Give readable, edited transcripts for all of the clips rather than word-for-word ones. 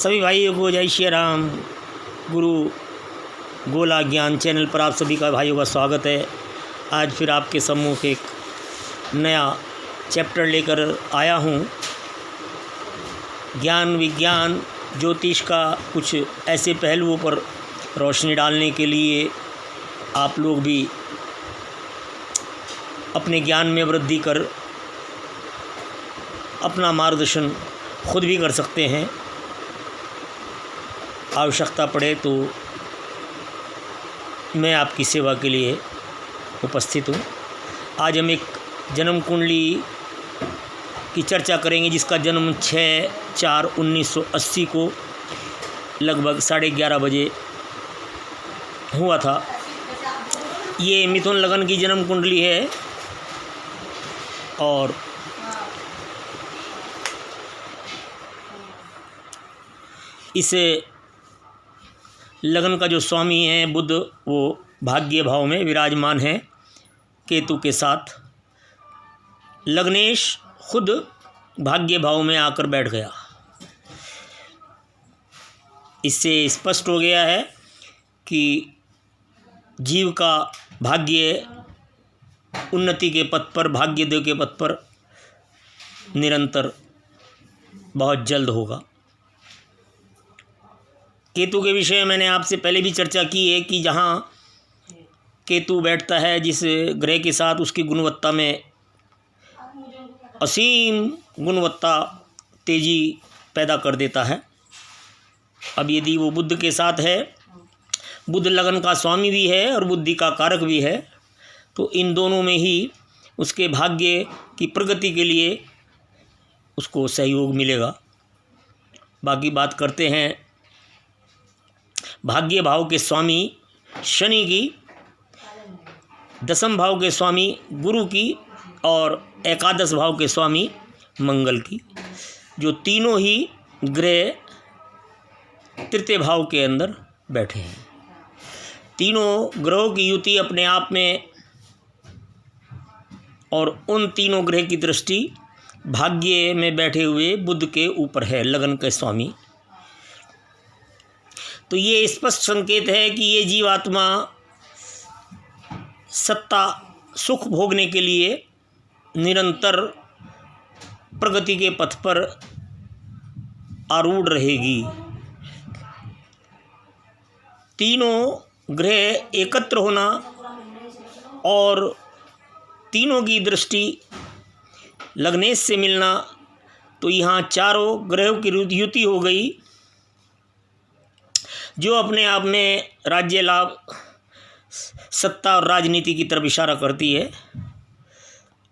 सभी भाइयों को जय श्री राम। गुरु गोला ज्ञान चैनल पर आप सभी का भाइयों का स्वागत है। आज फिर आपके सम्मुख एक नया चैप्टर लेकर आया हूँ। ज्ञान विज्ञान ज्योतिष का कुछ ऐसे पहलुओं पर रोशनी डालने के लिए आप लोग भी अपने ज्ञान में वृद्धि कर अपना मार्गदर्शन खुद भी कर सकते हैं। आवश्यकता पड़े तो मैं आपकी सेवा के लिए उपस्थित हूँ। आज हम एक जन्म कुंडली की चर्चा करेंगे जिसका जन्म 6/4/1980 को लगभग 11:30 बजे हुआ था। ये मिथुन लगन की जन्म कुंडली है और इस लगन का जो स्वामी है बुध, वो भाग्य भाव में विराजमान है केतु के साथ। लग्नेश खुद भाग्य भाव में आकर बैठ गया। इससे स्पष्ट हो गया है कि जीव का भाग्य उन्नति के पथ पर, भाग्योदय के पथ पर निरंतर बहुत जल्द होगा। केतु के विषय में मैंने आपसे पहले भी चर्चा की है कि जहाँ केतु बैठता है जिस ग्रह के साथ, उसकी गुणवत्ता में असीम गुणवत्ता तेजी पैदा कर देता है। अब यदि वो बुध के साथ है, बुध लगन का स्वामी भी है और बुद्धि का कारक भी है, तो इन दोनों में ही उसके भाग्य की प्रगति के लिए उसको सहयोग मिलेगा। बाकी बात करते हैं भाग्य भाव के स्वामी शनि की, दसम भाव के स्वामी गुरु की और एकादश भाव के स्वामी मंगल की। जो तीनों ही ग्रह तृतीय भाव के अंदर बैठे हैं। तीनों ग्रहों की युति अपने आप में और उन तीनों ग्रह की दृष्टि भाग्य में बैठे हुए बुध के ऊपर है, लगन के स्वामी। तो ये स्पष्ट संकेत है कि ये जीवात्मा सत्ता सुख भोगने के लिए निरंतर प्रगति के पथ पर आरूढ़ रहेगी। तीनों ग्रह एकत्र होना और तीनों की दृष्टि लग्नेश से मिलना, तो यहाँ चारों ग्रहों की युति हो गई, जो अपने आप में राज्य लाभ, सत्ता और राजनीति की तरफ इशारा करती है।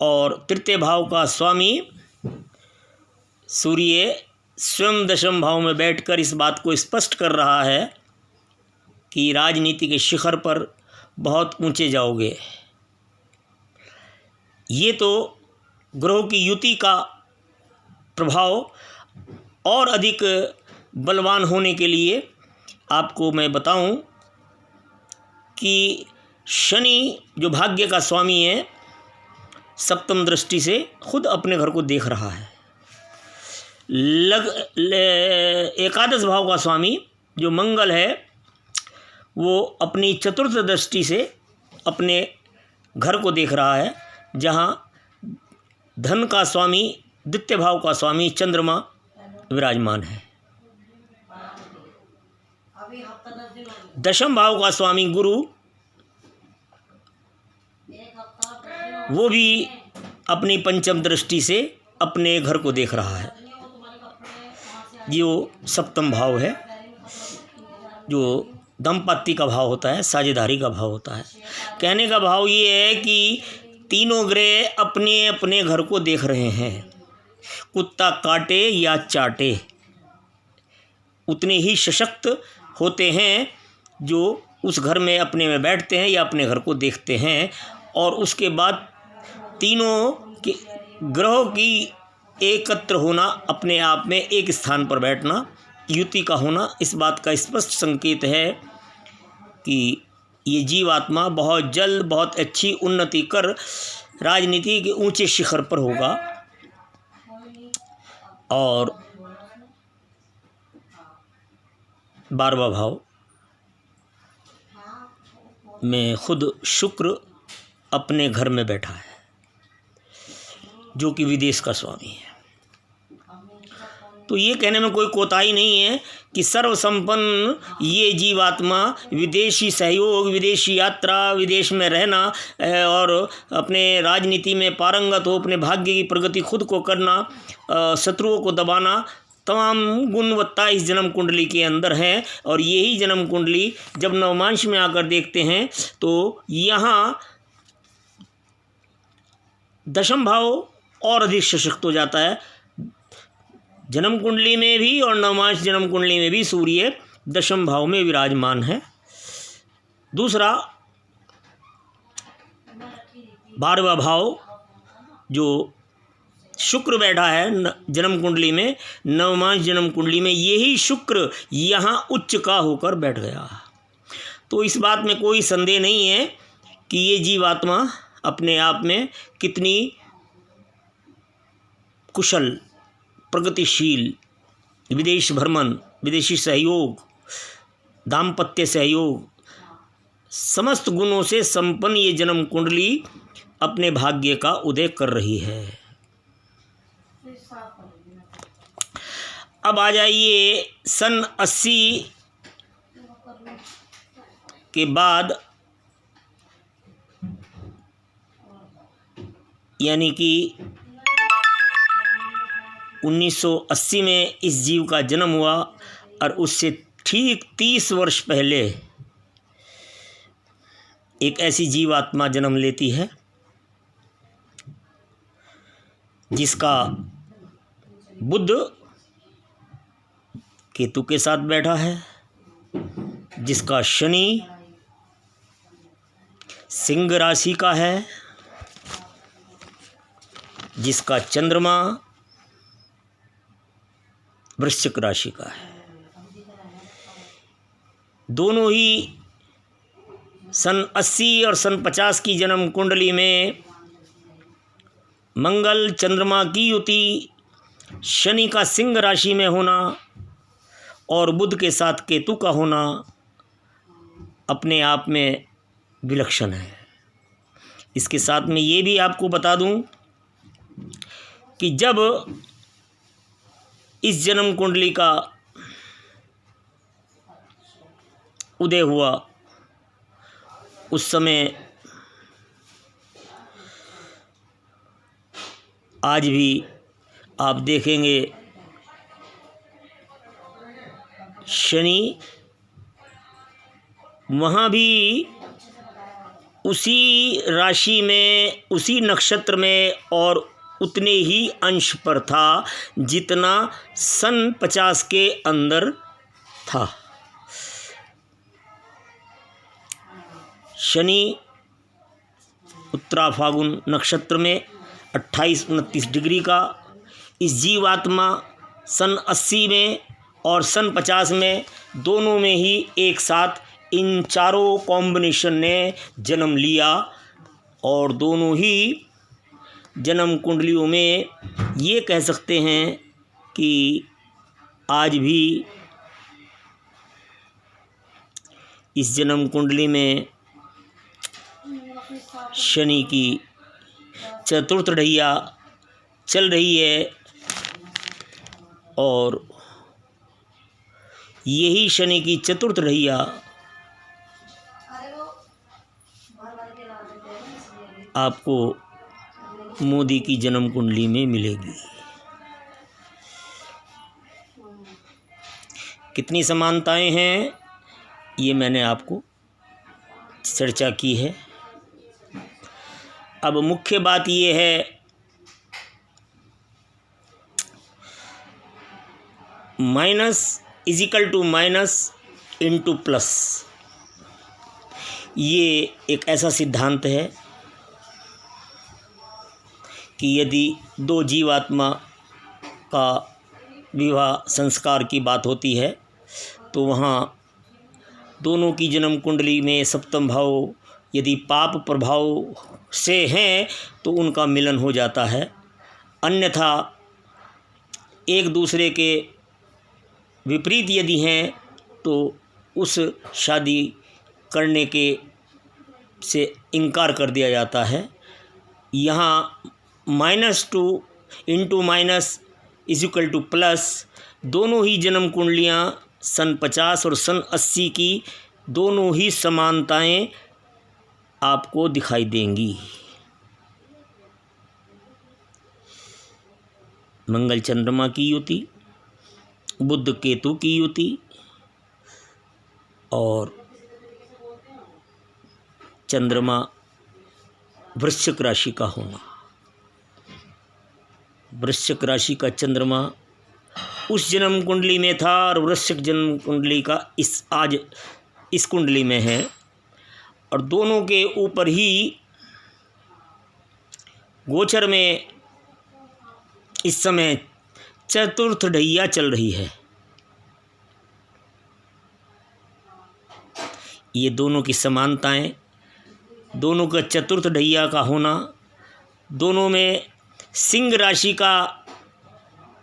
और तृतीय भाव का स्वामी सूर्य स्वयं दशम भाव में बैठकर इस बात को स्पष्ट कर रहा है कि राजनीति के शिखर पर बहुत ऊंचे जाओगे। ये तो ग्रहों की युति का प्रभाव और अधिक बलवान होने के लिए आपको मैं बताऊं कि शनि जो भाग्य का स्वामी है, सप्तम दृष्टि से खुद अपने घर को देख रहा है। एकादश भाव का स्वामी जो मंगल है, वो अपनी चतुर्थ दृष्टि से अपने घर को देख रहा है, जहाँ धन का स्वामी, द्वितीय भाव का स्वामी चंद्रमा विराजमान है। दशम भाव का स्वामी गुरु, वो भी अपनी पंचम दृष्टि से अपने घर को देख रहा है। जो सप्तम भाव है, जो दंपत्ति का भाव होता है, साझेदारी का भाव होता है। कहने का भाव ये है कि तीनों ग्रह अपने अपने घर को देख रहे हैं। कुत्ता काटे या चाटे, उतने ही सशक्त होते हैं जो उस घर में अपने में बैठते हैं या अपने घर को देखते हैं। और उसके बाद तीनों के ग्रहों की एकत्र होना, अपने आप में एक स्थान पर बैठना, युति का होना, इस बात का स्पष्ट संकेत है कि ये जीवात्मा बहुत जल्द बहुत अच्छी उन्नति कर राजनीति के ऊंचे शिखर पर होगा। और 12वां भाव में खुद शुक्र अपने घर में बैठा है, जो कि विदेश का स्वामी है। तो ये कहने में कोई कोताही नहीं है कि सर्वसंपन्न ये जीवात्मा विदेशी सहयोग, विदेशी यात्रा, विदेश में रहना और अपने राजनीति में पारंगत हो, अपने भाग्य की प्रगति खुद को करना, शत्रुओं को दबाना, तमाम गुणवत्ता इस जन्म कुंडली के अंदर है। और यही जन्म कुंडली जब नवमांश में आकर देखते हैं तो यहाँ दशम भाव और अधिक सशक्त हो जाता है। जन्म कुंडली में भी और नवमांश जन्म कुंडली में भी सूर्य दशम भाव में विराजमान है। दूसरा 12वां भाव जो शुक्र बैठा है जन्म कुंडली में, नवमांश जन्म कुंडली में, यही शुक्र यहाँ उच्च का होकर बैठ गया। तो इस बात में कोई संदेह नहीं है कि ये जीवात्मा अपने आप में कितनी कुशल, प्रगतिशील, विदेश भ्रमण, विदेशी सहयोग, दाम्पत्य सहयोग, समस्त गुणों से संपन्न ये जन्म कुंडली अपने भाग्य का उदय कर रही है। अब आ जाइए सन 80 के बाद, यानी कि 1980 में इस जीव का जन्म हुआ और उससे ठीक 30 वर्ष पहले एक ऐसी जीवात्मा जन्म लेती है जिसका बुध केतु के साथ बैठा है, जिसका शनि सिंह राशि का है, जिसका चंद्रमा वृश्चिक राशि का है। दोनों ही सन 80 और सन 50 की जन्म कुंडली में मंगल चंद्रमा की युति, शनि का सिंह राशि में होना और बुध के साथ केतु का होना अपने आप में विलक्षण है। इसके साथ में ये भी आपको बता दूं कि जब इस जन्म कुंडली का उदय हुआ उस समय आज भी आप देखेंगे शनि वहाँ भी उसी राशि में, उसी नक्षत्र में और उतने ही अंश पर था जितना सन 50 के अंदर था। शनि उत्तरा फागुन नक्षत्र में 28-29 डिग्री का, इस जीवात्मा सन 80 में और सन 50 में दोनों में ही एक साथ इन चारों कॉम्बिनेशन ने जन्म लिया। और दोनों ही जन्म कुंडलियों में ये कह सकते हैं कि आज भी इस जन्म कुंडली में शनि की चतुर्थ ढैया चल रही है और यही शनि की चतुर्थ ढैया आपको मोदी की जन्म कुंडली में मिलेगी। कितनी समानताएं हैं ये मैंने आपको चर्चा की है। अब मुख्य बात ये है minus is equal to minus into plus, ये एक ऐसा सिद्धांत है कि यदि दो जीवात्मा का विवाह संस्कार की बात होती है तो वहाँ दोनों की जन्म कुंडली में सप्तम भाव यदि पाप प्रभाव से हैं तो उनका मिलन हो जाता है, अन्यथा एक दूसरे के विपरीत यदि हैं तो उस शादी करने के से इनकार कर दिया जाता है। यहाँ -2 into minus equal two plus, दोनों ही जन्म कुंडलियाँ सन 50 और सन 80 की दोनों ही समानताएं आपको दिखाई देंगी। मंगल चंद्रमा की युति, बुध केतु की युति और चंद्रमा वृश्चिक राशि का होना। वृश्चिक राशि का चंद्रमा उस जन्म कुंडली में था और वृश्चिक जन्म कुंडली का आज इस कुंडली में है, और दोनों के ऊपर ही गोचर में इस समय चतुर्थ ढैया चल रही है। ये दोनों की समानताएं, दोनों का चतुर्थ ढैया का होना, दोनों में सिंह राशि का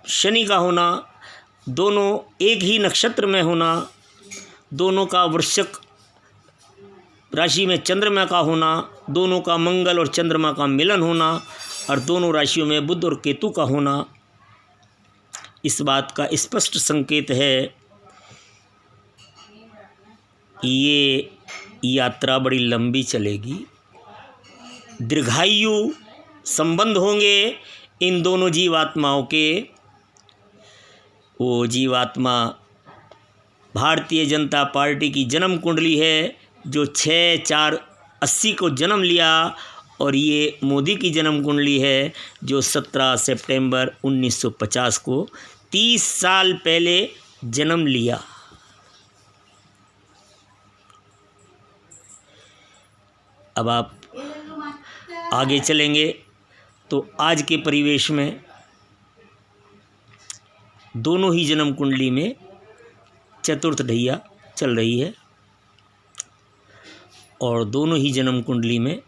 शनि का होना, दोनों एक ही नक्षत्र में होना, दोनों का वृश्चिक राशि में चंद्रमा का होना, दोनों का मंगल और चंद्रमा का मिलन होना, और दोनों राशियों में बुध और केतु का होना, इस बात का स्पष्ट संकेत है ये यात्रा बड़ी लंबी चलेगी। दीर्घायु संबंध होंगे इन दोनों जीवात्माओं के। वो जीवात्मा भारतीय जनता पार्टी की जन्म कुंडली है जो 6/4/80 को जन्म लिया, और ये मोदी की जन्म कुंडली है जो 17 सितंबर 1950 को 30 साल पहले जन्म लिया। अब आप आगे चलेंगे तो आज के परिवेश में दोनों ही जन्म कुंडली में चतुर्थ ढैया चल रही है, और दोनों ही जन्म कुंडली में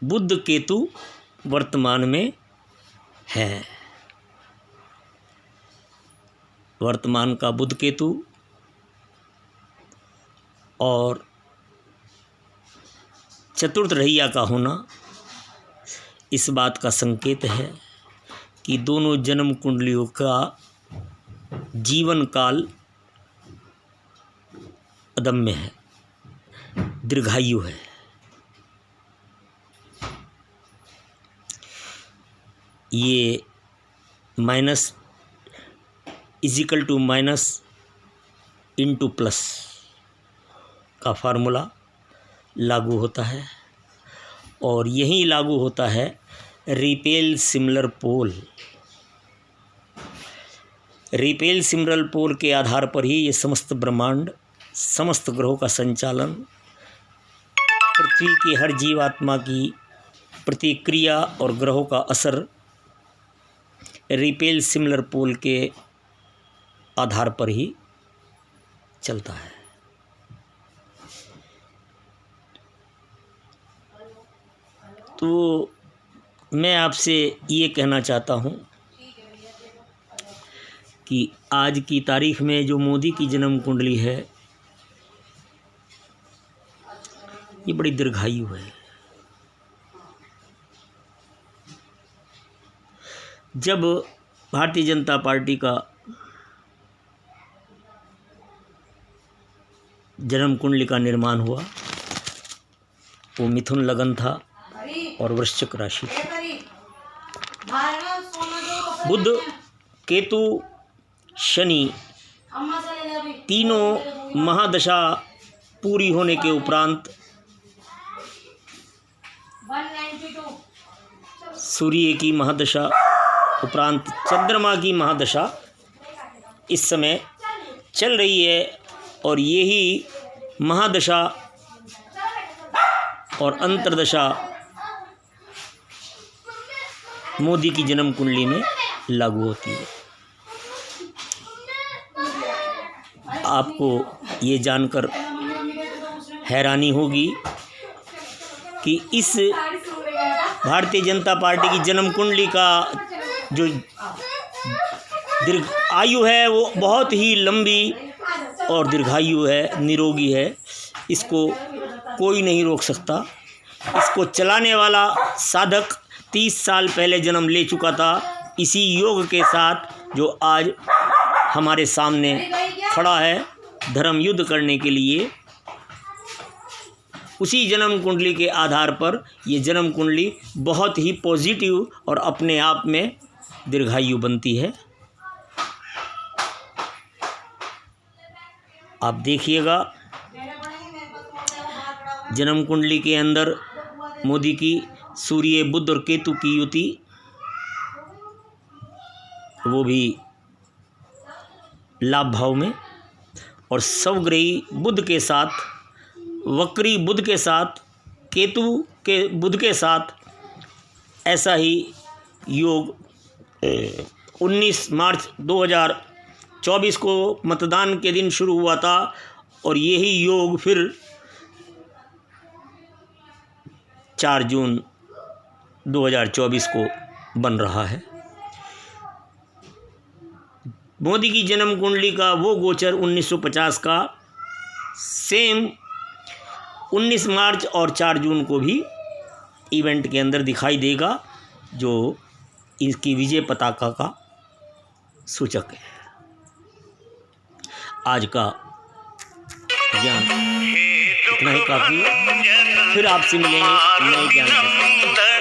बुध केतु वर्तमान में है। वर्तमान का बुध केतु और चतुर्थ ढैया का होना इस बात का संकेत है कि दोनों जन्म कुंडलियों का जीवन काल अदम्य है, दीर्घायु है। ये minus is equal to minus into plus का फार्मूला लागू होता है, और यही लागू होता है repel similar pole. Repel similar pole के आधार पर ही ये समस्त ब्रह्मांड, समस्त ग्रहों का संचालन, पृथ्वी की हर जीवात्मा की प्रतिक्रिया और ग्रहों का असर रिपेल सिमिलर पोल के आधार पर ही चलता है। तो मैं आपसे ये कहना चाहता हूँ कि आज की तारीख में जो मोदी की जन्म कुंडली है ये बड़ी दीर्घायु है। जब भारतीय जनता पार्टी का जन्म कुंडली का निर्माण हुआ वो मिथुन लगन था और वृश्चिक राशि थी। बुध केतु शनि तीनों महादशा पूरी होने के उपरांत सूर्य की महादशा उपरांत चंद्रमा की महादशा इस समय चल रही है, और यही महादशा और अंतर्दशा मोदी की जन्म कुंडली में लागू होती है। आपको ये जानकर हैरानी होगी कि इस भारतीय जनता पार्टी की जन्म कुंडली का जो दीर्घ आयु है वो बहुत ही लंबी और दीर्घायु है, निरोगी है, इसको कोई नहीं रोक सकता। इसको चलाने वाला साधक 30 साल पहले जन्म ले चुका था इसी योग के साथ, जो आज हमारे सामने खड़ा है धर्म युद्ध करने के लिए। उसी जन्म कुंडली के आधार पर ये जन्म कुंडली बहुत ही पॉजिटिव और अपने आप में दीर्घायु बनती है। आप देखिएगा जन्म कुंडली के अंदर मोदी की सूर्य, बुध और केतु की युति, वो भी लाभ भाव में, और सवग्रही बुध के साथ, वक्री बुध के साथ, केतु के बुध के साथ ऐसा ही योग 19 मार्च 2024 को मतदान के दिन शुरू हुआ था और यही योग फिर 4 जून 2024 को बन रहा है। मोदी की जन्म कुंडली का वो गोचर 1950 का सेम 19 मार्च और 4 जून को भी इवेंट के अंदर दिखाई देगा, जो इसकी विजय पताका का सूचक है। आज का ज्ञान इतना ही काफ़ी है। फिर आपसे मिलेंगे नए ज्ञान के साथ।